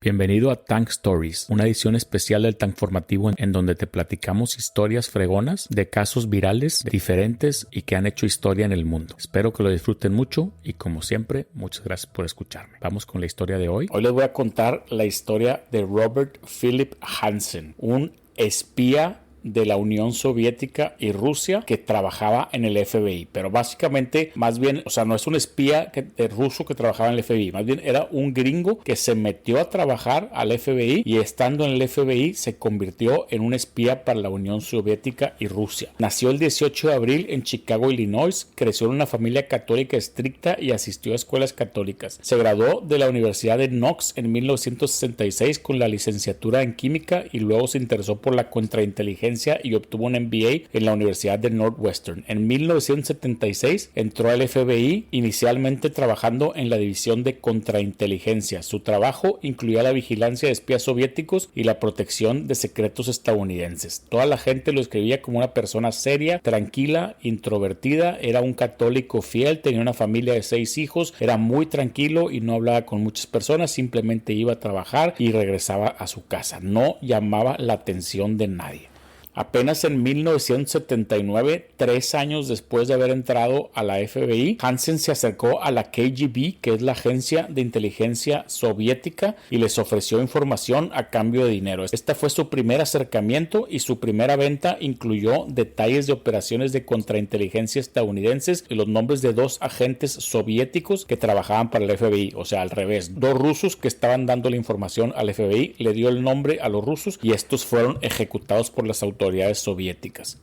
Bienvenido a Tank Stories, una edición especial del Tankformativo en donde te platicamos historias fregonas de casos virales, diferentes y que han hecho historia en el mundo. Espero que lo disfruten mucho y como siempre, muchas gracias por escucharme. Vamos con la historia de hoy. Hoy les voy a contar la historia de Robert Philip Hansen, un espía de la Unión Soviética y Rusia que trabajaba en el FBI, pero básicamente más bien, no es un espía ruso que trabajaba en el FBI, más bien era un gringo que se metió a trabajar al FBI y estando en el FBI se convirtió en un espía para la Unión Soviética y Rusia. Nació el 18 de abril en Chicago, Illinois, creció en una familia católica estricta y asistió a escuelas católicas. Se graduó de la Universidad de Knox en 1966 con la licenciatura en química y luego se interesó por la contrainteligencia y obtuvo un MBA en la Universidad de Northwestern. En 1976 entró al FBI, inicialmente trabajando en la división de contrainteligencia. Su trabajo incluía la vigilancia de espías soviéticos y la protección de secretos estadounidenses. Toda la gente lo escribía como una persona seria, tranquila, introvertida, era un católico fiel, tenía una familia de 6 hijos, era muy tranquilo y no hablaba con muchas personas, simplemente iba a trabajar y regresaba a su casa. No llamaba la atención de nadie. Apenas en 1979, 3 años después de haber entrado a la FBI, Hansen se acercó a la KGB, que es la agencia de inteligencia soviética, y les ofreció información a cambio de dinero. Este fue su primer acercamiento y su primera venta incluyó detalles de operaciones de contrainteligencia estadounidenses y los nombres de 2 agentes soviéticos que trabajaban para el FBI, o sea, al revés. 2 rusos que estaban dando la información al FBI, le dio el nombre a los rusos y estos fueron ejecutados por las autoridades soviéticas.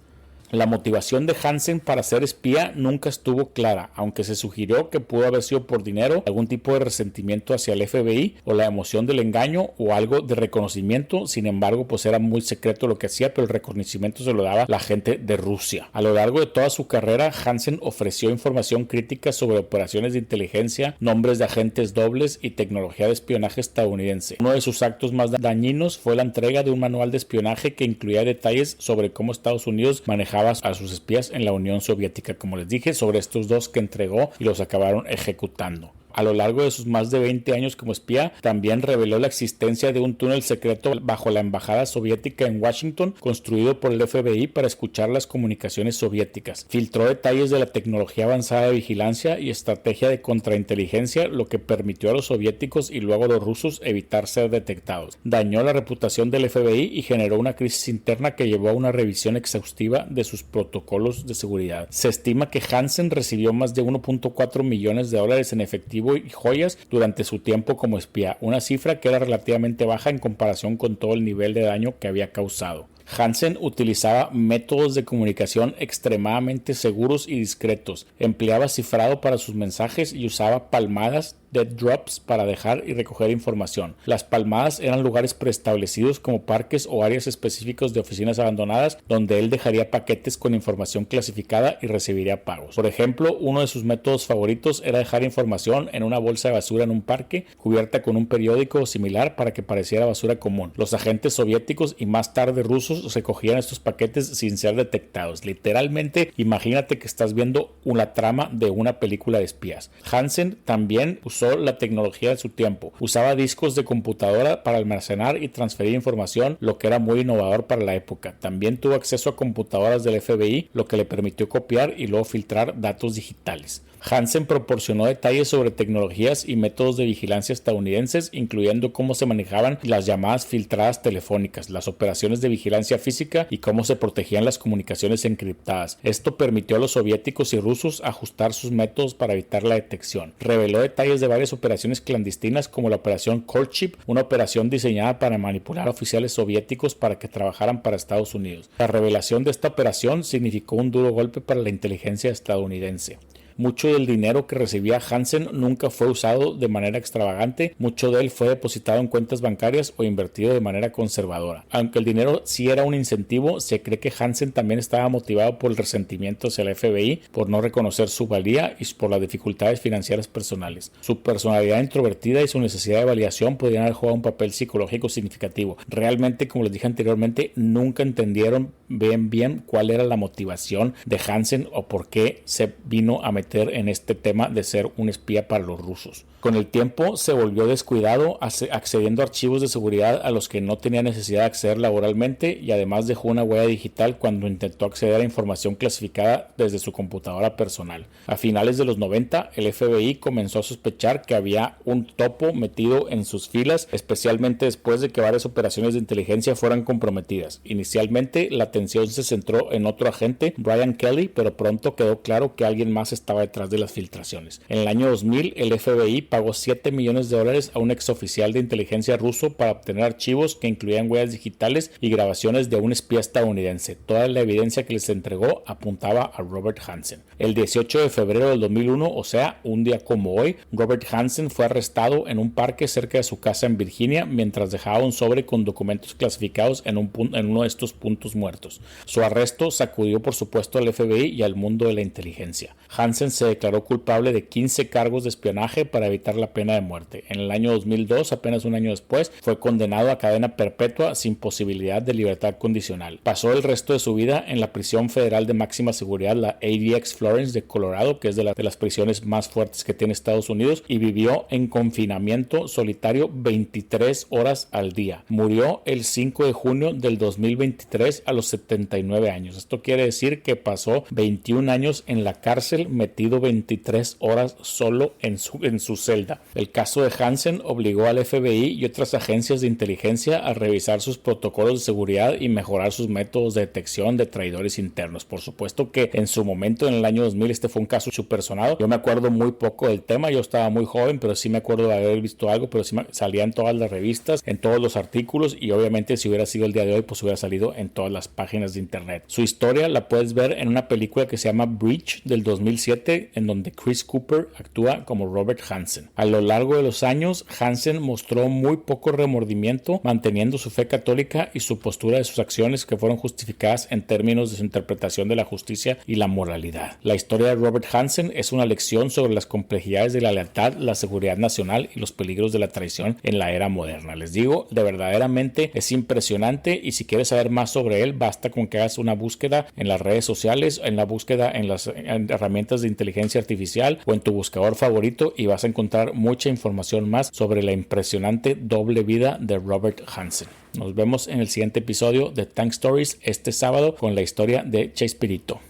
La motivación de Hansen para ser espía nunca estuvo clara, aunque se sugirió que pudo haber sido por dinero, algún tipo de resentimiento hacia el FBI o la emoción del engaño o algo de reconocimiento. Sin embargo, pues era muy secreto lo que hacía, pero el reconocimiento se lo daba la gente de Rusia. A lo largo de toda su carrera, Hansen ofreció información crítica sobre operaciones de inteligencia, nombres de agentes dobles y tecnología de espionaje estadounidense. Uno de sus actos más dañinos fue la entrega de un manual de espionaje que incluía detalles sobre cómo Estados Unidos manejaba a sus espías en la Unión Soviética. Como les dije, sobre estos 2 que entregó y los acabaron ejecutando. A lo largo de sus más de 20 años como espía, también reveló la existencia de un túnel secreto bajo la embajada soviética en Washington, construido por el FBI para escuchar las comunicaciones soviéticas. Filtró detalles de la tecnología avanzada de vigilancia y estrategia de contrainteligencia, lo que permitió a los soviéticos y luego a los rusos evitar ser detectados. Dañó la reputación del FBI y generó una crisis interna que llevó a una revisión exhaustiva de sus protocolos de seguridad. Se estima que Hansen recibió más de 1.4 millones de dólares en efectivo y joyas durante su tiempo como espía, una cifra que era relativamente baja en comparación con todo el nivel de daño que había causado. Hansen utilizaba métodos de comunicación extremadamente seguros y discretos, empleaba cifrado para sus mensajes y usaba palmadas, dead drops, para dejar y recoger información. Las palmadas eran lugares preestablecidos como parques o áreas específicos de oficinas abandonadas donde él dejaría paquetes con información clasificada y recibiría pagos. Por ejemplo, uno de sus métodos favoritos era dejar información en una bolsa de basura en un parque cubierta con un periódico o similar para que pareciera basura común. Los agentes soviéticos y más tarde rusos recogían estos paquetes sin ser detectados. Literalmente, imagínate que estás viendo una trama de una película de espías. Hansen también usó la tecnología de su tiempo. Usaba discos de computadora para almacenar y transferir información, lo que era muy innovador para la época. También tuvo acceso a computadoras del FBI, lo que le permitió copiar y luego filtrar datos digitales. Hansen proporcionó detalles sobre tecnologías y métodos de vigilancia estadounidenses, incluyendo cómo se manejaban las llamadas filtradas telefónicas, las operaciones de vigilancia física y cómo se protegían las comunicaciones encriptadas. Esto permitió a los soviéticos y rusos ajustar sus métodos para evitar la detección. Reveló detalles de varias operaciones clandestinas como la operación Courtship, una operación diseñada para manipular a oficiales soviéticos para que trabajaran para Estados Unidos. La revelación de esta operación significó un duro golpe para la inteligencia estadounidense. Mucho del dinero que recibía Hansen nunca fue usado de manera extravagante, mucho de él fue depositado en cuentas bancarias o invertido de manera conservadora. Aunque el dinero sí era un incentivo, se cree que Hansen también estaba motivado por el resentimiento hacia el FBI, por no reconocer su valía y por las dificultades financieras personales. Su personalidad introvertida y su necesidad de validación podrían haber jugado un papel psicológico significativo. Realmente, como les dije anteriormente, nunca entendieron bien cuál era la motivación de Hansen o por qué se vino a meter meter en este tema de ser un espía para los rusos. Con el tiempo se volvió descuidado, accediendo a archivos de seguridad a los que no tenía necesidad de acceder laboralmente, y además dejó una huella digital cuando intentó acceder a información clasificada desde su computadora personal. A finales de los 90, el FBI comenzó a sospechar que había un topo metido en sus filas, especialmente después de que varias operaciones de inteligencia fueran comprometidas. Inicialmente, la atención se centró en otro agente, Brian Kelly, pero pronto quedó claro que alguien más estaba detrás de las filtraciones. En el año 2000, el FBI pagó $7 millones a un exoficial de inteligencia ruso para obtener archivos que incluían huellas digitales y grabaciones de un espía estadounidense. Toda la evidencia que les entregó apuntaba a Robert Hanssen. El 18 de febrero del 2001, o sea, un día como hoy, Robert Hanssen fue arrestado en un parque cerca de su casa en Virginia mientras dejaba un sobre con documentos clasificados en uno de estos puntos muertos. Su arresto sacudió por supuesto al FBI y al mundo de la inteligencia. Hanssen se declaró culpable de 15 cargos de espionaje para evitar la pena de muerte. En el año 2002, apenas un año después, fue condenado a cadena perpetua sin posibilidad de libertad condicional. Pasó el resto de su vida en la prisión federal de máxima seguridad, la ADX Florence de Colorado, que es de las prisiones más fuertes que tiene Estados Unidos, y vivió en confinamiento solitario 23 horas al día. Murió el 5 de junio del 2023 a los 79 años. Esto quiere decir que pasó 21 años en la cárcel, metido 23 horas solo en su celda. El caso de Hanssen obligó al FBI y otras agencias de inteligencia a revisar sus protocolos de seguridad y mejorar sus métodos de detección de traidores internos. Por supuesto que en su momento, en el año 2000, este fue un caso súper sonado. Yo me acuerdo muy poco del tema, yo estaba muy joven, pero sí me acuerdo de haber visto algo, pero sí salía en todas las revistas, en todos los artículos, y obviamente si hubiera sido el día de hoy, pues hubiera salido en todas las páginas de internet. Su historia la puedes ver en una película que se llama Breach del 2007, en donde Chris Cooper actúa como Robert Hanssen. A lo largo de los años, Hanssen mostró muy poco remordimiento, manteniendo su fe católica y su postura de sus acciones que fueron justificadas en términos de su interpretación de la justicia y la moralidad. La historia de Robert Hanssen es una lección sobre las complejidades de la lealtad, la seguridad nacional y los peligros de la traición en la era moderna. Les digo, de verdaderamente es impresionante, y si quieres saber más sobre él, basta con que hagas una búsqueda en las redes sociales, en la búsqueda en las herramientas de inteligencia artificial o en tu buscador favorito, y vas a encontrar mucha información más sobre la impresionante doble vida de Robert Hanssen. Nos vemos en el siguiente episodio de Tank Stories este sábado con la historia de Chespirito.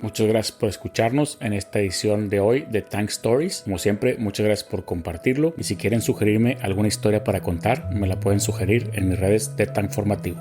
Muchas gracias por escucharnos en esta edición de hoy de Tank Stories. Como siempre, muchas gracias por compartirlo, y si quieren sugerirme alguna historia para contar, me la pueden sugerir en mis redes de Tank Formativo.